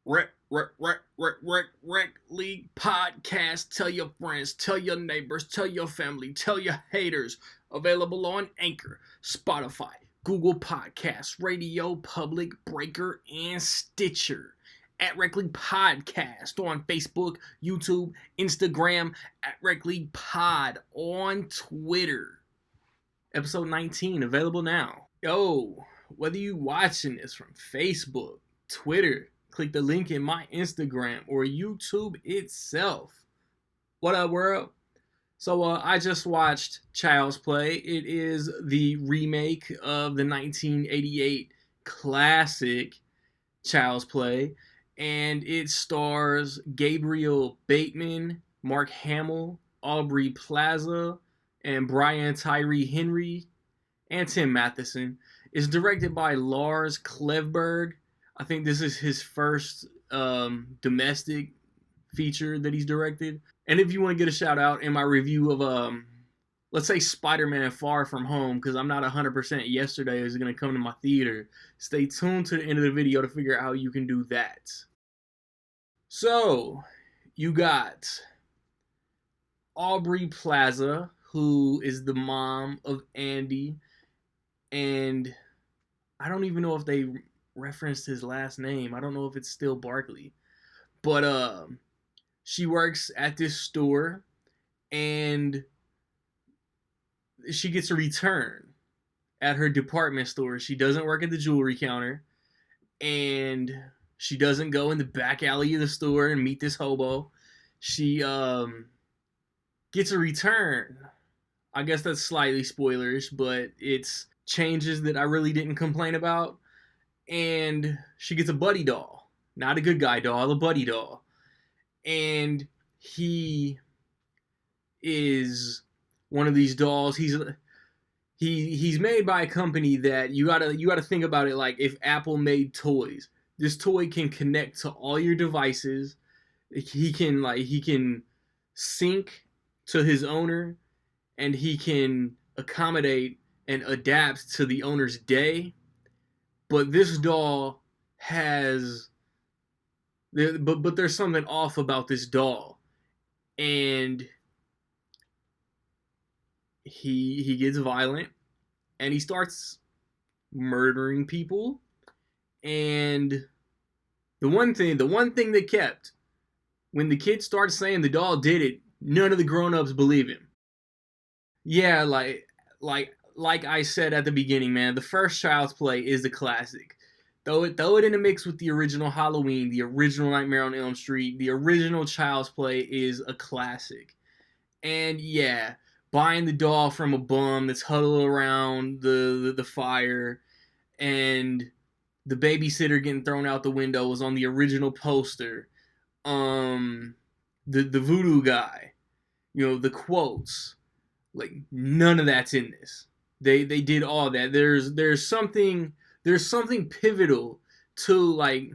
Rec League Podcast. Tell your friends, tell your neighbors, tell your family, tell your haters. Available on Anchor, Spotify, Google Podcasts, Radio Public, Breaker, and Stitcher. At Rec League Podcast on Facebook, YouTube, Instagram, at Rec League Pod on Twitter. Episode 19 available now. Yo, whether you watching this from Facebook, Twitter, click the link in my Instagram or YouTube itself. What up, world? So I just watched Child's Play. It is the remake of the 1988 classic Child's Play, and it stars Gabriel Bateman, Mark Hamill, Aubrey Plaza, and Brian Tyree Henry, and Tim Matheson. It's directed by Lars Klevberg. I think this is his first domestic feature that he's directed. And if you want to get a shout out in my review of, let's say Spider-Man Far From Home, because I'm not 100% yesterday is going to come to my theater, stay tuned to the end of the video to figure out how you can do that. So, you got Aubrey Plaza, who is the mom of Andy, and I don't even know if they referenced his last name. I don't know if it's still Barkley. But she works at this store, and she gets a return at her department store. She doesn't work at the jewelry counter, and she doesn't go in the back alley of the store and meet this hobo. She gets a return. I guess that's slightly spoilerish, but it's changes that I really didn't complain about. And she gets a buddy doll. Not a good guy doll, a buddy doll. And he is one of these dolls. He's made by a company that you gotta think about it like if Apple made toys. This toy can connect to all your devices. He can sync to his owner, and he can accommodate and adapt to the owner's day. But this doll has, but there's something off about this doll, and he gets violent, and he starts murdering people. And the one thing that kept, when the kid starts saying the doll did it, none of the grown-ups believe him. Yeah, like I said at the beginning, man, the first Child's Play is the classic. Throw it in the mix with the original Halloween, the original Nightmare on Elm Street, the original Child's Play is a classic. And yeah, buying the doll from a bum that's huddled around the fire, and the babysitter getting thrown out the window was on the original poster. The voodoo guy, the quotes, like none of that's in this. They did all that. There's something pivotal to, like,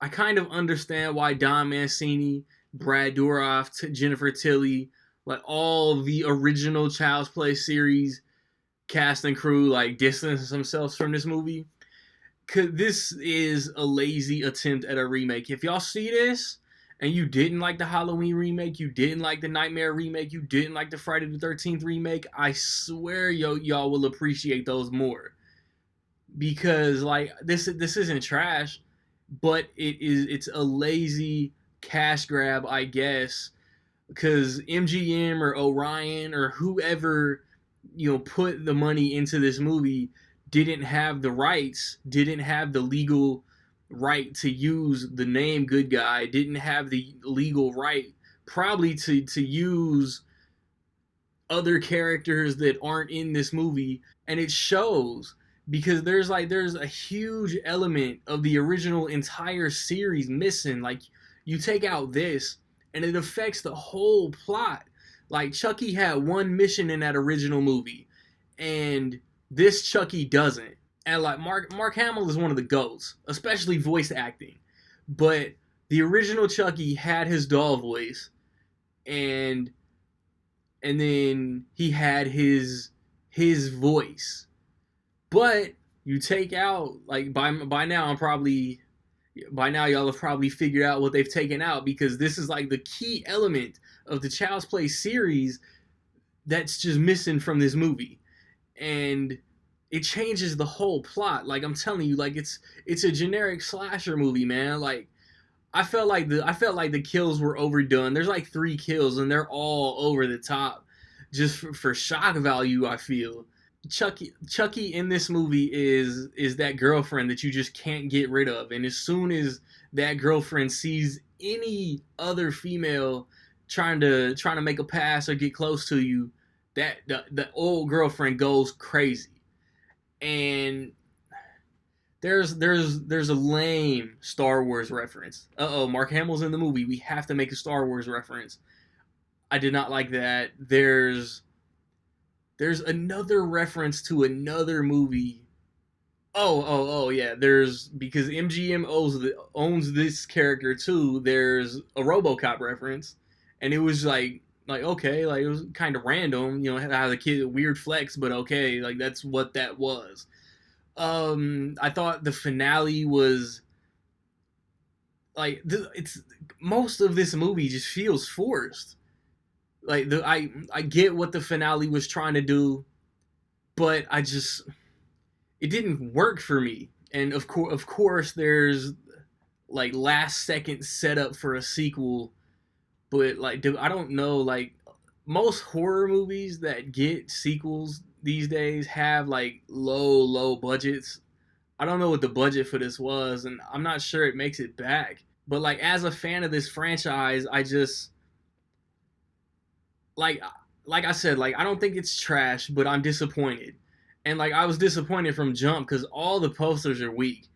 I kind of understand why Don Mancini, Brad Dourif, Jennifer Tilly, like all the original Child's Play series cast and crew like distance themselves from this movie. Cause this is a lazy attempt at a remake. If y'all see this and you didn't like the Halloween remake, you didn't like the Nightmare remake, you didn't like the Friday the 13th remake, I swear y'all will appreciate those more. Because like this isn't trash, but it's a lazy cash grab, I guess, because MGM or Orion or whoever put the money into this movie didn't have the rights, didn't have the legal right to use the name Good Guy, didn't have the legal right probably to use other characters that aren't in this movie, and it shows because there's a huge element of the original entire series missing. Like, you take out this and it affects the whole plot. Like, Chucky had one mission in that original movie, and this Chucky doesn't. And like Mark Hamill is one of the GOATs, especially voice acting. But the original Chucky had his doll voice, and then he had his voice. But you take out, like, by now I'm probably By now, y'all have probably figured out what they've taken out, because this is like the key element of the Child's Play series that's just missing from this movie. And it changes the whole plot. Like, I'm telling you, like, it's a generic slasher movie, man. Like, I felt like the kills were overdone. There's like 3 kills and they're all over the top, just for shock value. I feel Chucky in this movie is that girlfriend that you just can't get rid of, and as soon as that girlfriend sees any other female trying to make a pass or get close to you, that the old girlfriend goes crazy. And there's a lame Star Wars reference. Mark Hamill's in the movie. We have to make a Star Wars reference. I did not like that. There's another reference to another movie. Oh yeah. There's, because MGM owns this character too. There's a RoboCop reference, and it was like okay, like it was kind of random, how the kid weird flex, but okay, like that's what that was. I thought the finale was like it's most of this movie just feels forced. Like I get what the finale was trying to do, but it didn't work for me. And of course, there's like last second setup for a sequel, but like I don't know, like most horror movies that get sequels these days have like low budgets. I don't know what the budget for this was, and I'm not sure it makes it back. But like as a fan of this franchise, I just like like I said, like I don't think it's trash, but I'm disappointed. And like I was disappointed from jump because all the posters are weak.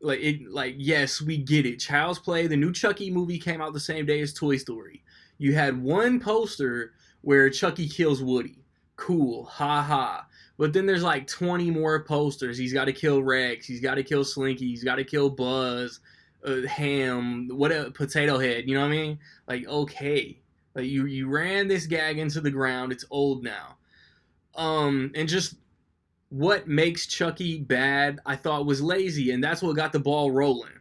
Yes, we get it. Child's Play, the new Chucky movie came out the same day as Toy Story. You had one poster where Chucky kills Woody. Cool, ha ha. But then there's like 20 more posters. He's got to kill Rex. He's got to kill Slinky. He's got to kill Buzz, Ham, what Potato Head. You know what I mean? Like, okay, like you ran this gag into the ground. It's old now. And just what makes Chucky bad, I thought was lazy, and that's what got the ball rolling.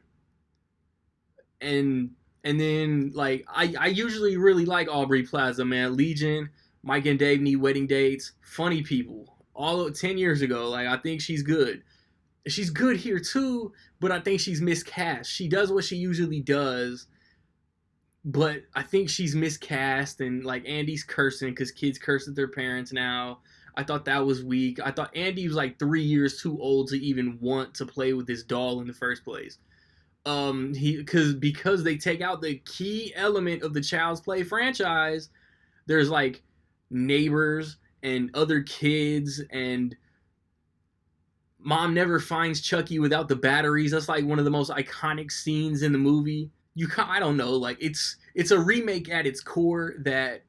And and then like I usually really like Aubrey Plaza, man. Legion, Mike and Dave Need Wedding Dates, funny people. All 10 years ago, like I think she's good. She's good here too, but I think she's miscast. She does what she usually does, but I think she's miscast, and like Andy's cursing because kids curse at their parents now. I thought that was weak. I thought Andy was like 3 years too old to even want to play with this doll in the first place. Because they take out the key element of the Child's Play franchise. There's like neighbors and other kids, and mom never finds Chucky without the batteries. That's like one of the most iconic scenes in the movie. I don't know, like it's a remake at its core that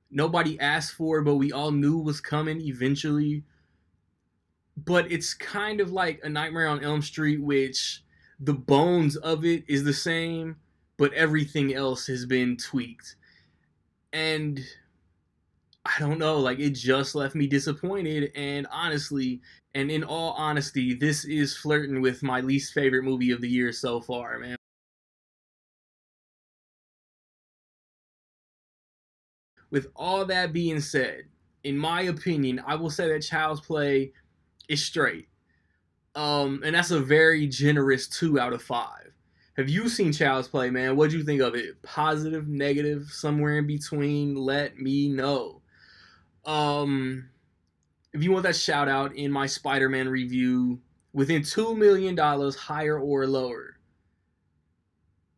nobody asked for, but we all knew was coming eventually. But it's kind of like A Nightmare on Elm Street, which the bones of it is the same, but everything else has been tweaked. And I don't know, like it just left me disappointed. And in all honesty, this is flirting with my least favorite movie of the year so far, man. With all that being said, in my opinion, I will say that Child's Play is straight. And that's a very generous 2 out of 5. Have you seen Child's Play, man? What'd you think of it? Positive, negative, somewhere in between? Let me know. Um, if you want that shout out in my Spider-Man review, within $2 million, higher or lower,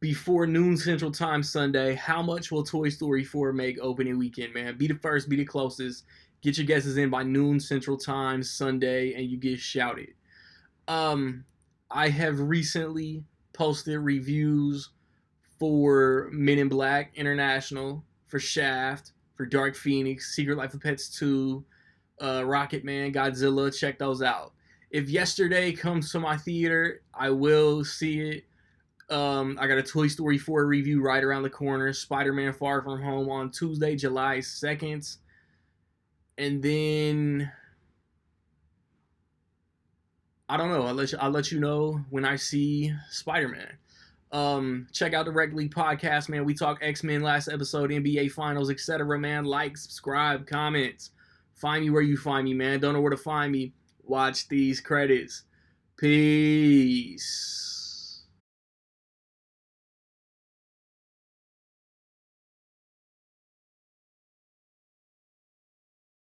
before noon Central Time Sunday, how much will Toy Story 4 make opening weekend, man? Be the first, be the closest. Get your guesses in by noon Central Time Sunday, and you get shouted. Um, I have recently posted reviews for Men in Black International, for Shaft, for Dark Phoenix, Secret Life of Pets 2, Rocket Man, Godzilla. Check those out. If Yesterday comes to my theater, I will see it. I got a Toy Story 4 review right around the corner. Spider-Man Far From Home on Tuesday, July 2nd. And then I don't know. I'll let you know when I see Spider-Man. Check out the Rec League podcast, man. We talk X-Men last episode, NBA Finals, etc., man. Like, subscribe, comments. Find me where you find me, man. Don't know where to find me. Watch these credits. Peace.